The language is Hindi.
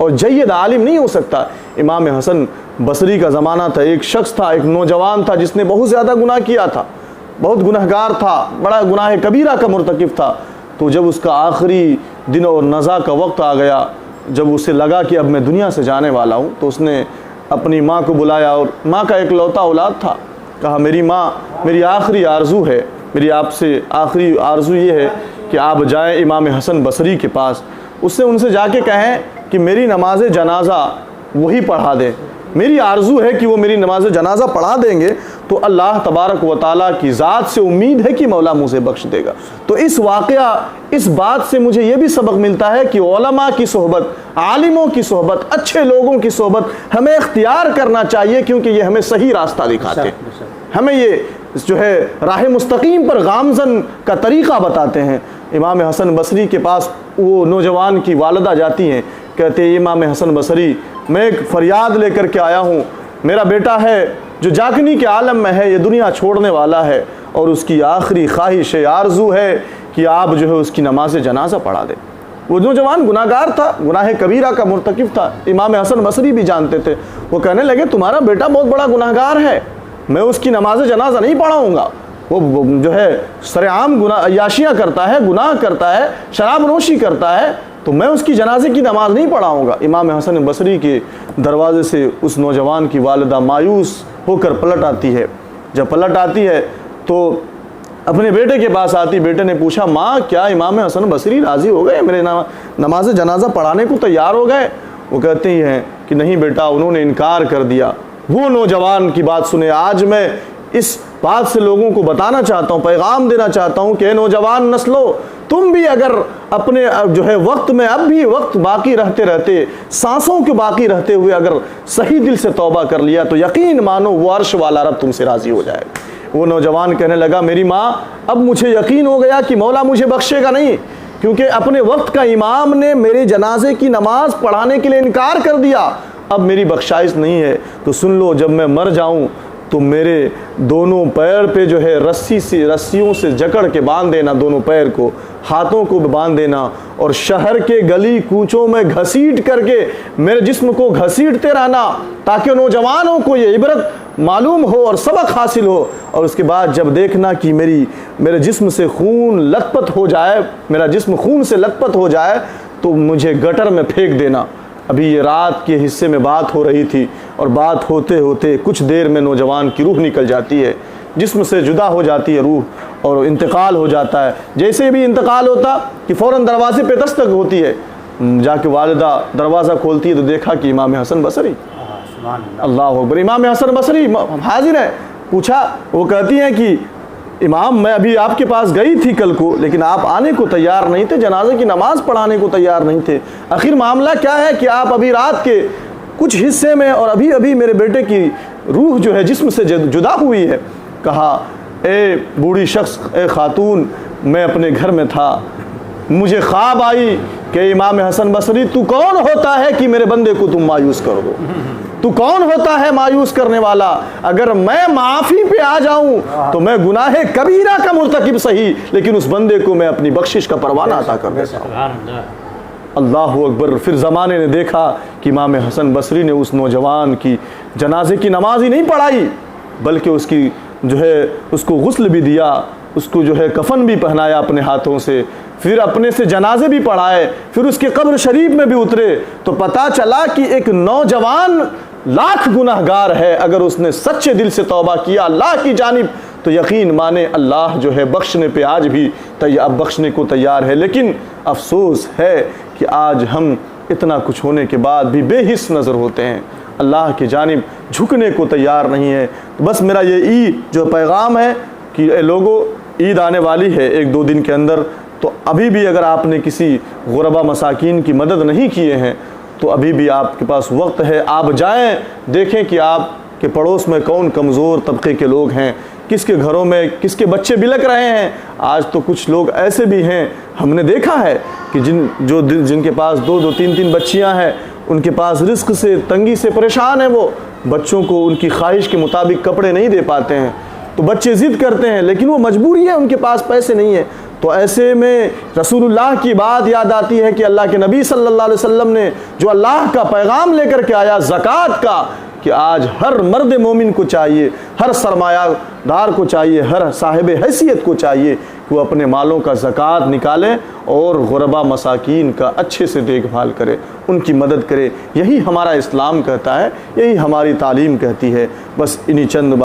और जय्यद आलिम नहीं हो सकता। इमाम हसन बसरी का ज़माना था, एक शख्स था, एक नौजवान था जिसने बहुत ज़्यादा गुनाह किया था, बहुत गुनहगार था, बड़ा गुनाह कबीरा का मुर्तकिब था। तो जब उसका आखिरी दिन और नज़ा का वक्त आ गया, जब उसे लगा कि अब मैं दुनिया से जाने वाला हूँ, तो उसने अपनी माँ को बुलाया, और माँ का इकलौता औलाद था। कहा, मेरी माँ, मेरी आखिरी आरज़ू है, मेरी आपसे आखिरी आरज़ू ये है कि आप जाएं इमाम हसन बसरी के पास, उससे उनसे जाके कहें कि मेरी नमाज जनाजा वही पढ़ा दें। मेरी आरज़ू है कि वो मेरी नमाज जनाजा पढ़ा देंगे तो अल्लाह तबारक व तआला की ज़ात से उम्मीद है कि मौला मुझे बख्श देगा। तो इस वाक़या, इस बात से मुझे ये भी सबक मिलता है कि उलमा की सोहबत, आलिमों की सोहबत, अच्छे लोगों की सोहबत हमें इख्तियार करना चाहिए, क्योंकि ये हमें सही रास्ता दिखाते हैं, हमें ये जो है राह मुस्तकीम पर गामज़न का तरीक़ा बताते हैं। इमाम हसन बसरी के पास वो नौजवान की वालदा जाती हैं, कहते हैं, इमाम हसन बसरी, मैं एक फ़रियाद लेकर के आया हूँ, मेरा बेटा है जो जागनी के आलम में है, ये दुनिया छोड़ने वाला है, और उसकी आखिरी ख्वाहिश है, आरज़ू है कि आप जो है उसकी नमाज जनाजा पढ़ा दें। वो नौजवान गुनाहगार था, गुनाह कबीरा का मुर्तकिब था, इमाम हसन बसरी भी जानते थे। वो कहने लगे, तुम्हारा बेटा बहुत बड़ा गुनाहगार है, मैं उसकी नमाज जनाजा नहीं पढ़ाऊँगा, वो जो है सरेआम अय्याशियाँ करता है, गुनाह करता है, शराब नोशी करता है, तो मैं उसकी जनाजे की नमाज नहीं पढ़ाऊँगा। इमाम हसन बसरी के दरवाज़े से उस नौजवान की वालिदा मायूस होकर पलट आती है। जब पलट आती है तो अपने बेटे के पास आती, बेटे ने पूछा, माँ क्या इमाम हसन बसरी राज़ी हो गए, मेरे नमाज जनाजा पढ़ाने को तैयार हो गए? वो कहते ही हैं कि नहीं बेटा, उन्होंने इनकार कर दिया। वो नौजवान की बात सुने। आज मैं इस बात से लोगों को बताना चाहता हूँ, पैगाम देना चाहता हूँ कि नौजवान नस्लो, तुम भी अगर अपने जो है वक्त में, अब भी वक्त बाकी रहते रहते, सांसों के बाकी रहते हुए अगर सही दिल से तौबा कर लिया तो यकीन मानो वो अर्श वाला रब तुमसे राज़ी हो जाएगा। वो नौजवान कहने लगा, मेरी माँ, अब मुझे यकीन हो गया कि मौला मुझे बख्शेगा नहीं, क्योंकि अपने वक्त का इमाम ने मेरे जनाजे की नमाज पढ़ाने के लिए इनकार कर दिया, अब मेरी बख्शाइश नहीं है। तो सुन लो, जब मैं मर जाऊँ तो मेरे दोनों पैर पे जो है रस्सियों से जकड़ के बांध देना, दोनों पैर को, हाथों को बांध देना, और शहर के गली कूचों में घसीट करके मेरे जिस्म को घसीटते रहना, ताकि नौजवानों को ये इबरत मालूम हो और सबक हासिल हो। और उसके बाद जब देखना कि मेरे जिस्म से खून लथपथ हो जाए, मेरा जिस्म खून से लथपथ हो जाए, तो मुझे गटर में फेंक देना। अभी ये रात के हिस्से में बात हो रही थी, और बात होते होते कुछ देर में नौजवान की रूह निकल जाती है, जिस्म से जुदा हो जाती है रूह, और इंतकाल हो जाता है। जैसे भी इंतकाल होता कि फ़ौरन दरवाजे पे दस्तक होती है, जाके वालिदा दरवाज़ा खोलती है तो देखा कि इमाम हसन बसरी, अल्लाह अकबर, इमाम हसन बसरी हाजिर है। पूछा, वो कहती हैं कि इमाम, मैं अभी आपके पास गई थी कल को, लेकिन आप आने को तैयार नहीं थे, जनाजे की नमाज पढ़ाने को तैयार नहीं थे। आखिर मामला क्या है कि आप अभी रात के कुछ हिस्से में, और अभी अभी मेरे बेटे की रूह जो है जिस्म से जुदा हुई है। कहा, ए बूढ़ी शख्स, ए खातून, मैं अपने घर में था, मुझे ख्वाब आई कि इमाम हसन बसरी, तू कौन होता है कि मेरे बंदे को तुम मायूस कर दो? तू कौन होता है मायूस करने वाला? अगर मैं माफ़ी पे आ जाऊं तो मैं गुनाह कबीरा का मुर्तकिब सही, लेकिन उस बंदे को मैं अपनी बख्शिश का परवाना अता कर देता हूं। अल्लाह अकबर। फिर ज़माने ने देखा कि इमाम हसन बसरी ने उस नौजवान की जनाजे की नमाज ही नहीं पढ़ाई, बल्कि उसकी जो है उसको गुस्ल भी दिया, उसको जो है कफन भी पहनाया अपने हाथों से, फिर अपने से जनाजे भी पढ़ाए, फिर उसके कब्र शरीफ में भी उतरे। तो पता चला कि एक नौजवान लाख गुनाहगार है, अगर उसने सच्चे दिल से तौबा किया अल्लाह की जानिब, तो यकीन माने अल्लाह जो है बख्शने पे आज भी बख्शने को तैयार है। लेकिन अफसोस है कि आज हम इतना कुछ होने के बाद भी बेहिस नज़र होते हैं, अल्लाह की जानिब झुकने को तैयार नहीं है। तो बस मेरा ये ईद जो पैगाम है कि लोगों, ईद आने वाली है 1-2 दिन के अंदर, तो अभी भी अगर आपने किसी गुरबा मसाकीन की मदद नहीं किए हैं तो अभी भी आपके पास वक्त है। आप जाएं, देखें कि आपके पड़ोस में कौन कमज़ोर तबके के लोग हैं, किसके घरों में किसके बच्चे बिलक रहे हैं। आज तो कुछ लोग ऐसे भी हैं, हमने देखा है कि जिनके पास 2-2, 3-3 बच्चियां हैं, उनके पास रिस्क से, तंगी से परेशान है, वो बच्चों को उनकी ख्वाहिश के मुताबिक कपड़े नहीं दे पाते हैं, तो बच्चे ज़िद करते हैं, लेकिन वो मजबूरी है, उनके पास पैसे नहीं है। तो ऐसे में रसूलुल्लाह की बात याद आती है कि अल्लाह के नबी सल्लल्लाहु अलैहि वसल्लम ने जो अल्लाह का पैगाम लेकर के आया ज़कात का, कि आज हर मर्द मोमिन को चाहिए, हर सरमायादार को चाहिए, हर साहिब हैसियत को चाहिए कि वो अपने मालों का ज़कात निकाले और गुरबा मसाकीन का अच्छे से देखभाल करे, उनकी मदद करे। यही हमारा इस्लाम कहता है, यही हमारी तालीम कहती है। बस इन्हीं चंद